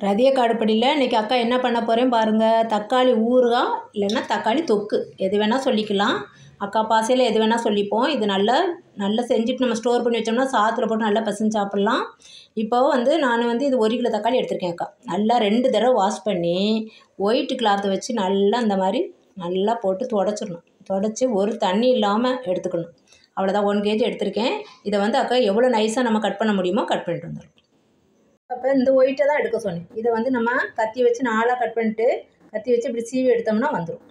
ரதிய காடுப்படியில் இன்றைக்கி அக்கா என்ன பண்ண போகிறேன் பாருங்கள். தக்காளி ஊறுகாய் இல்லைன்னா தக்காளி தொக்கு எது வேணால் சொல்லிக்கலாம். அக்கா பாசையில் எது வேணால் சொல்லிப்போம். இது நல்லா செஞ்சுட்டு நம்ம ஸ்டோர் பண்ணி வச்சோம்னா சாதத்தில் போட்டு நல்லா பசஞ்சு சாப்பிட்லாம். இப்போ நான் இது 1 கிலோ தக்காளி எடுத்திருக்கேன் அக்கா. நல்லா 2 தடவை வாஷ் பண்ணி ஒயிட் கிளாத்தை வச்சு நல்லா இந்த மாதிரி நல்லா போட்டு துடைச்சிடணும். துடைச்சி ஒரு தண்ணி இல்லாமல் எடுத்துக்கணும். அவ்வளோதான். 1 kg எடுத்திருக்கேன். இதை அக்கா எவ்வளோ நைஸாக நம்ம கட் பண்ண முடியுமோ கட் பண்ணிட்டு வந்துடும். அப்போ இந்த ஒயிட்டை தான் எடுக்க சொன்னேன். இதை நம்ம கத்தி வச்சு 4ஆக கட் பண்ணிட்டு கத்தி வச்சு இப்படி சீவி எடுத்தோம்னா வந்துடும்.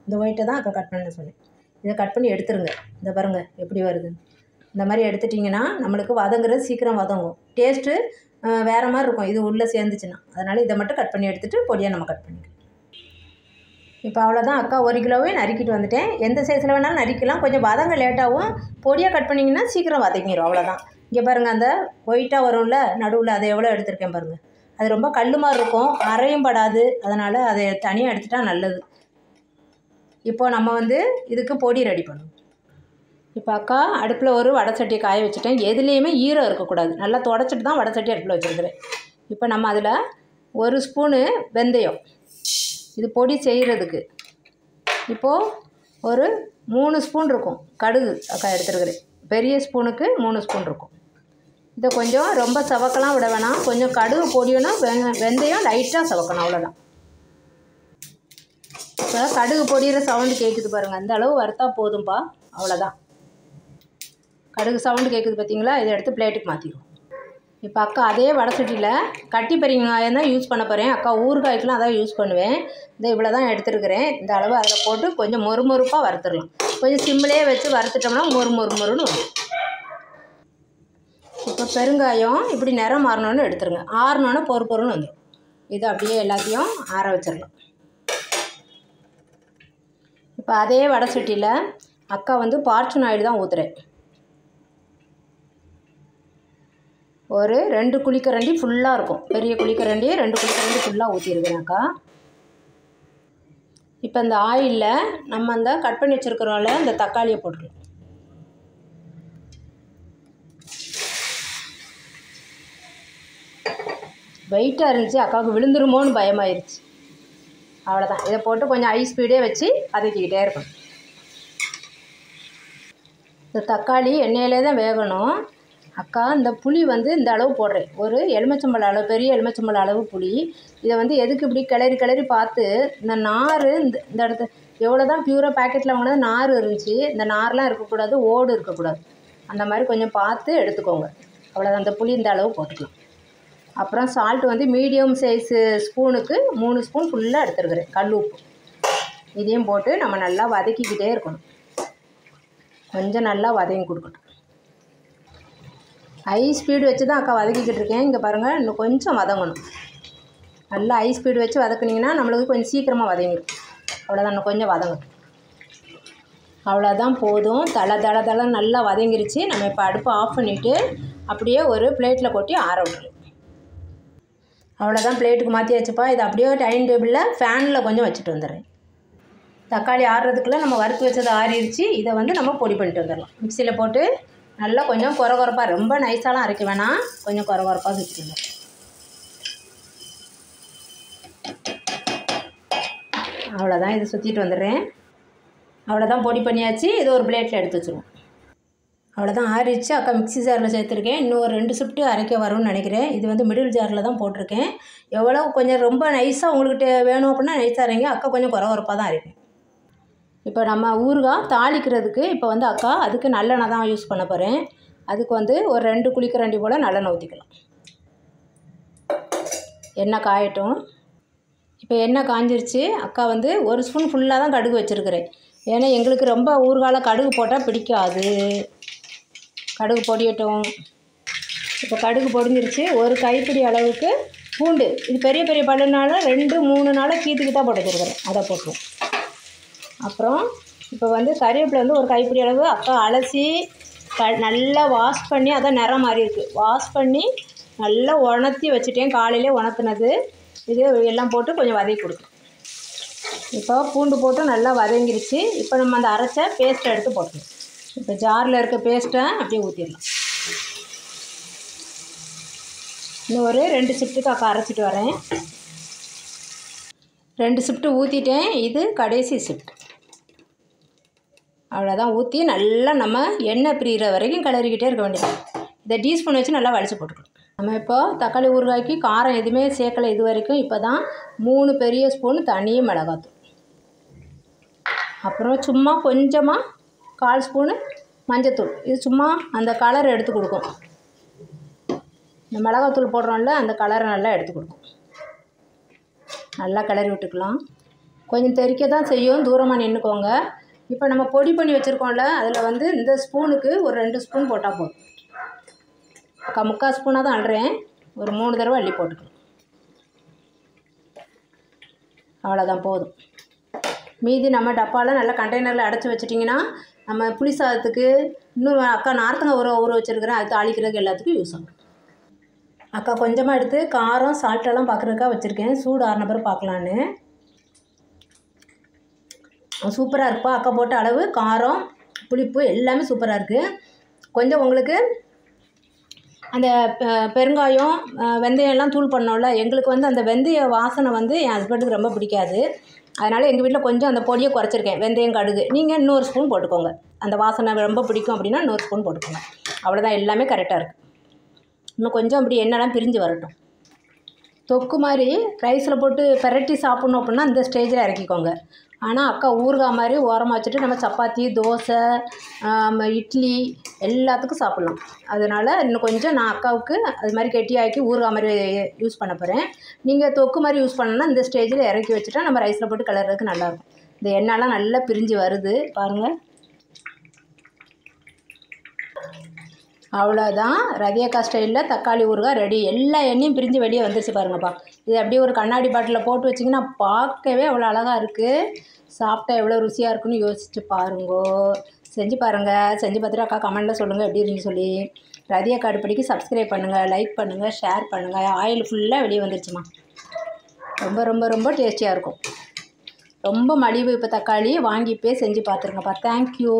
இந்த ஒயிட்டை தான் அக்கா கட் பண்ண சொன்னேன். இதை கட் பண்ணி எடுத்துருங்க. இந்த பாருங்கள் எப்படி வருது. இந்த மாதிரி எடுத்துட்டிங்கன்னா நம்மளுக்கு வதங்குறது சீக்கிரம் வதங்கும். டேஸ்ட்டு வேறு மாதிரி இருக்கும் இது உள்ளே சேர்ந்துச்சுன்னா. அதனால் இதை மட்டும் கட் பண்ணி எடுத்துகிட்டு பொடியாக நம்ம கட் பண்ணிக்கலாம். இப்போ அவ்வளோதான் அக்கா. 1 கிலோவே நறுக்கிட்டு வந்துட்டேன். எந்த சைஸில் வேணாலும் நறுக்கலாம். கொஞ்சம் வதங்க லேட்டாகவும் பொடியாக கட் பண்ணிங்கன்னா சீக்கிரம் வதங்கிடும். அவ்வளோதான். இங்கே பாருங்கள், அந்த ஒயிட்டாக வரும்ல நடுவில், அதை எவ்வளோ எடுத்திருக்கேன் பாருங்கள். அது ரொம்ப கல் மாதிரி இருக்கும், அரையும் படாது. அதனால் அதை தனியாக எடுத்துட்டா நல்லது. இப்போ நம்ம இதுக்கு பொடி ரெடி பண்ணுவோம். இப்போ அக்கா அடுப்பில் ஒரு வடை சட்டியை காய வச்சுட்டேன். எதுலேயுமே ஈரம் இருக்கக்கூடாது. நல்லா தொடச்சிட்டு தான் வடை சட்டி அடுப்பில் வச்சுருக்கிறேன். இப்போ நம்ம அதில் 1 ஸ்பூனு வெந்தயம், இது பொடி செய்கிறதுக்கு. இப்போது ஒரு 3 ஸ்பூன் இருக்கும் கடுகு அக்கா எடுத்துருக்கிறேன். பெரிய ஸ்பூனுக்கு 3 ஸ்பூன் இருக்கும். இதை கொஞ்சம் ரொம்ப சவக்கலாம் விட வேணாம். கொஞ்சம் கடுகு பொடியணும், வெந்தயம் லைட்டாக சவக்கணும். அவ்வளோதான். இப்போ கடுகு பொடிகிற சவுண்டு கேட்குது பாருங்கள். அந்த அளவு வறுத்தா போதும்பா. அவ்வளோதான். கடுகு சவுண்டு கேட்குது பார்த்தீங்களா. இதை எடுத்து பிளேட்டுக்கு மாற்றிடுவோம். இப்போ அக்கா அதே வடை சட்டியில் கட்டி பெரியங்காயம் தான் யூஸ் பண்ண போகிறேன். அக்கா ஊறுகாய்க்கெலாம் அதான் யூஸ் பண்ணுவேன். இவ்வளோ தான் எடுத்துருக்கிறேன். இந்த அளவு அதில் போட்டு கொஞ்சம் மொறுமொறுப்பாக வறுத்துடலாம். கொஞ்சம் சிம்மிலே வச்சு வறுத்துட்டோம்னா மொறுமொறுன்னு வரும். இப்போ பெருங்காயம் இப்படி நிறம் மாறணுன்னு எடுத்துருங்க. ஆறினோன்னு பொறுன்னு வந்துடும். இது அப்படியே எல்லாத்தையும் ஆற வச்சிடலாம். இப்போ அதே வடை சட்டியில் அக்கா ஃபார்ச்சூன் ஆயில் தான் ஊற்றுறேன். ஒரு 2 குழிக்கரண்டி ஃபுல்லாக இருக்கும். பெரிய குழிக்கரண்டி 2 குழிக்கரண்டி ஃபுல்லாக ஊற்றிருக்கிறேன் அக்கா. இப்போ இந்த ஆயிலில் நம்ம அந்த கட் பண்ணி வச்சுருக்கிறோம்ல இந்த தக்காளியை போட்டுக்கலாம். வெயிட்டாக இருந்துச்சு, அக்காவுக்கு விழுந்துருமோன்னு பயமாயிருச்சு. அவ்வளோதான். இதை போட்டு கொஞ்சம் ஹை ஸ்பீடே வச்சு வதக்கிக்கிட்டே இருக்கணும். இந்த தக்காளி எண்ணெயிலே தான் வேகணும். அக்கா இந்த புளி இந்த அளவு போடுறேன். ஒரு எலுமிச்சம்பழம் அளவு, பெரிய எலுமிச்சம்பழம் அளவு புளி. இதை எதுக்கு இப்படி கிளறி பார்த்து இந்த நார் இந்த இடத்து எவ்வளோ தான் பியூராக பேக்கெட்டில் வாங்கினது நார் இருந்துச்சு. இந்த நார்லாம் இருக்கக்கூடாது, ஓடு இருக்கக்கூடாது. அந்த மாதிரி கொஞ்சம் பார்த்து எடுத்துக்கோங்க. அவ்வளோதான். அந்த புளி இந்த அளவு போட்டுக்கலாம். அப்புறம் சால்ட் மீடியம் சைஸு ஸ்பூனுக்கு 3 ஸ்பூன் ஃபுல்லாக எடுத்துருக்குறேன். கல் உப்பு இதையும் போட்டு நம்ம நல்லா வதக்கிக்கிட்டே இருக்கணும். கொஞ்சம் நல்லா வதங்கி கொடுக்கட்டும். ஹை ஸ்பீடு வச்சு தான் அக்கா வதக்கிக்கிட்டு இருக்கேன். இங்கே பாருங்கள், இன்னும் கொஞ்சம் வதங்கணும். நல்லா ஹை ஸ்பீடு வச்சு வதக்குனிங்கன்னா நம்மளுக்கு கொஞ்சம் சீக்கிரமாக வதங்கிடும். அவ்வளோதான். இன்னும் கொஞ்சம் வதங்கட்டும். அவ்வளோதான், போதும். தலை நல்லா வதங்கிருச்சு. நம்ம இப்போ அடுப்பை ஆஃப் பண்ணிவிட்டு அப்படியே ஒரு பிளேட்டில் கொட்டி ஆற விட்டுருலாம். அவ்வளோதான். பிளேட்டுக்கு மாற்றியாச்சுப்பா. இது அப்படியே டைனிங் டேபிளில் ஃபேனில் கொஞ்சம் வச்சுட்டு வந்துடுறேன். தக்காளி ஆறுறதுக்குள்ளே நம்ம வறுத்து வச்சது ஆறிடுச்சு. இதை நம்ம பொடி பண்ணிட்டு வந்துடலாம். மிக்சியில் போட்டு நல்லா கொஞ்சம் கொரகொரப்பாக, ரொம்ப நைஸாலாம் அரைக்க வேணாம், கொஞ்சம் கொரகொரப்பாக வச்சுக்கோங்க. அவ்வளோதான். இதை சுற்றிட்டு வந்துடுறேன். அவ்வளோதான், பொடி பண்ணியாச்சு. இது ஒரு பிளேட்டில் எடுத்து வச்சுருவோம். அவ்வளோதான், ஆறிடுச்சு. அக்கா மிக்ஸி ஜாரில் சேர்த்துருக்கேன். இன்னும் ஒரு 2 ஷிஃப்ட்டு அரைக்க வரும்னு நினைக்கிறேன். இது மிடில் ஜாரில் தான் போட்டிருக்கேன். எவ்வளோ கொஞ்சம் ரொம்ப நைஸாக உங்களுக்கு வேணும் அப்படின்னா நைஸாக அரைங்க. அக்கா கொஞ்சம் கொரகொரப்பாக தான் அரைப்பேன். இப்போ நம்ம ஊறுகாய் தாளிக்கிறதுக்கு இப்போ அக்கா அதுக்கு நல்லெண்ணெய் தான் யூஸ் பண்ண போகிறேன். அதுக்கு ஒரு 2 குழிக்கரண்டி போல் நல்லெண்ணெய் ஊற்றிக்கலாம். எண்ணெய் காயட்டும். இப்போ எண்ணெய் காஞ்சிருச்சு. அக்கா 1 ஸ்பூன் ஃபுல்லாக தான் கடுகு வச்சுருக்கிறேன். ஏன்னா எங்களுக்கு ரொம்ப ஊறுகாயில் கடுகு போட்டால் பிடிக்காது. கடுகு பொடியட்டும். இப்போ கடுகு பொடிஞ்சிருச்சு. ஒரு கைப்பிடி அளவுக்கு பூண்டு, இது பெரிய பெரிய பல்லுனால 2-3 நாளாக கீத்துக்கு தான் போட்டு வச்சுருக்கிறேன். அதை போட்டுருவோம். அப்புறம் இப்போ கறிவேப்பிலை ஒரு கைப்பிடி அளவு அக்கா அலசி நல்லா வாஷ் பண்ணி, அதான் நிறம் மாதிரி இருக்குது, வாஷ் பண்ணி நல்லா உணர்த்தி வச்சுட்டேன். காலையிலே உணர்த்தினது. இது எல்லாம் போட்டு கொஞ்சம் வதக்கி கொடுக்கணும். இப்போ பூண்டு போட்டு நல்லா வதங்கிருச்சு. இப்போ நம்ம அந்த அரைச்ச பேஸ்ட்டை எடுத்து போட்டுக்கலாம். இப்போ ஜாரில் இருக்க பேஸ்ட்டை அப்படியே ஊற்றிடலாம். இன்னும் ஒரு 2 ஷிஃப்ட்டுக்கு அக்கா அரைச்சிட்டு வரேன். 2 ஷிஃப்ட்டு ஊற்றிட்டேன். இது கடைசி ஷிஃப்ட். அவ்வளோதான். ஊற்றி நல்லா நம்ம எண்ணெய் பிரிகிற வரைக்கும் கிளறிக்கிட்டே இருக்க வேண்டியது. இதை டீஸ்பூன் வச்சு நல்லா வலிச்சு போட்டுக்கணும். நம்ம இப்போ தக்காளி ஊறுகாய்க்கு காரம் எதுவுமே சேர்க்கலை இது வரைக்கும். இப்போ தான் 3 பெரிய ஸ்பூன் தனி மிளகாத்தூள், அப்புறம் சும்மா கொஞ்சமாக 1/4 ஸ்பூனு மஞ்சத்தூள். இது சும்மா அந்த கலர் எடுத்து கொடுக்கும். இந்த மிளகாத்தூள் போடுறோம்ல, அந்த கலரை நல்லா எடுத்து கொடுக்கும். நல்லா கிளறி விட்டுக்கலாம். கொஞ்சம் தெறிக்க தான் செய்யும், தூரமாக நின்றுக்கோங்க. இப்போ நம்ம பொடி பண்ணி வச்சுருக்கோம்ல, அதில் வந்து இந்த ஸ்பூனுக்கு ஒரு 2 ஸ்பூன் போட்டால் போதும். 3/4 ஸ்பூனாக தான் அள்ளுறேன். ஒரு 3 தடவை அள்ளி போட்டுக்கணும். அவ்வளோதான், போதும். மீதி நம்ம டப்பாவில் நல்லா கண்டெய்னரில் அடைச்சி வச்சிட்டிங்கன்னா நம்ம புளி சாதத்துக்கு, இன்னும் அக்கா நார்த்தங்காய் ஊற வச்சுருக்கிறேன், அது தாளிக்கிறதுக்கு எல்லாத்துக்கும் யூஸ் ஆகும். அக்கா கொஞ்சமாக எடுத்து காரம் சால்ட்டெல்லாம் பார்க்குறதுக்காக வச்சுருக்கேன். சூடு ஆறின பிறகு பார்க்கலான்னு. சூப்பராக இருக்குப்பா. அக்கா போட்ட அளவு காரம், புளிப்பு எல்லாமே சூப்பராக இருக்குது. கொஞ்சம் உங்களுக்கு அந்த பெருங்காயம், வெந்தயம் எல்லாம் தூள் பண்ணோம்ல, எங்களுக்கு வந்து அந்த வெந்தய வாசனை வந்து என் ஹஸ்பண்டுக்கு ரொம்ப பிடிக்காது. அதனால் எங்கள் வீட்டில் கொஞ்சம் அந்த பொடியை குறைச்சிருக்கேன். வெந்தயம், கடுகு நீங்கள் இன்னொரு ஸ்பூன் போட்டுக்கோங்க. அந்த வாசனை ரொம்ப பிடிக்கும் அப்படின்னா இன்னொரு ஸ்பூன் போட்டுக்கோங்க. அவ்வளோதான், எல்லாமே கரெக்டாக இருக்குது. இன்னும் கொஞ்சம் அப்படி எண்ணெய்லாம் பிரிஞ்சு வரட்டும். தொக்கு மாதிரி ரைஸில் போட்டு பெரட்டி சாப்பிட்ணும் அப்படின்னா இந்த ஸ்டேஜில் இறக்கிக்கோங்க. ஆனால் அக்கா ஊறுகாய் மாதிரி ஓரமாக வச்சுட்டு நம்ம சப்பாத்தி, தோசை, இட்லி எல்லாத்துக்கும் சாப்பிட்லாம். அதனால் இன்னும் கொஞ்சம் நான் அக்காவுக்கு அது மாதிரி கெட்டியாக்கி ஊறுகாய் மாதிரி யூஸ் பண்ண போகிறேன். நீங்கள் தொக்கு மாதிரி யூஸ் பண்ணணுன்னா இந்த ஸ்டேஜில் இறக்கி வச்சுட்டா நம்ம ரைஸில் போட்டு கிளறதுக்கு நல்லாயிருக்கும். இந்த எண்ணெய்லாம் நல்லா பிரிஞ்சு வருது பாருங்கள். அவ்வளோதான், ரதியக்கா ஸ்டைலில் தக்காளி ஊறுகாய் ரெடி. எல்லா எண்ணெயும் பிரிஞ்சு வெளியே வந்துருச்சு பாருங்கப்பா. இது அப்படியே ஒரு கண்ணாடி பாட்டிலில் போட்டு வச்சிங்கன்னா பார்க்கவே அவ்வளோ அழகாக இருக்குது. சாப்பிட்டா எவ்வளோ ருசியாக இருக்குன்னு யோசிச்சு பாருங்கோ. செஞ்சு பாருங்கள். செஞ்சு பார்த்துட்டு அக்கா கமெண்ட்டில் சொல்லுங்கள் எப்படி இருந்துன்னு சொல்லி. ரதியக்கா அடுப்படிக்கு சப்ஸ்கிரைப் பண்ணுங்கள், லைக் பண்ணுங்கள், ஷேர் பண்ணுங்கள். ஆயில் ஃபுல்லாக வெளியே வந்துருச்சுமா. ரொம்ப ரொம்ப ரொம்ப டேஸ்டியாக இருக்கும். ரொம்ப மலிவு இப்போ தக்காளி. வாங்கி போய் செஞ்சு பார்த்துருங்கப்பா. தேங்க்யூ.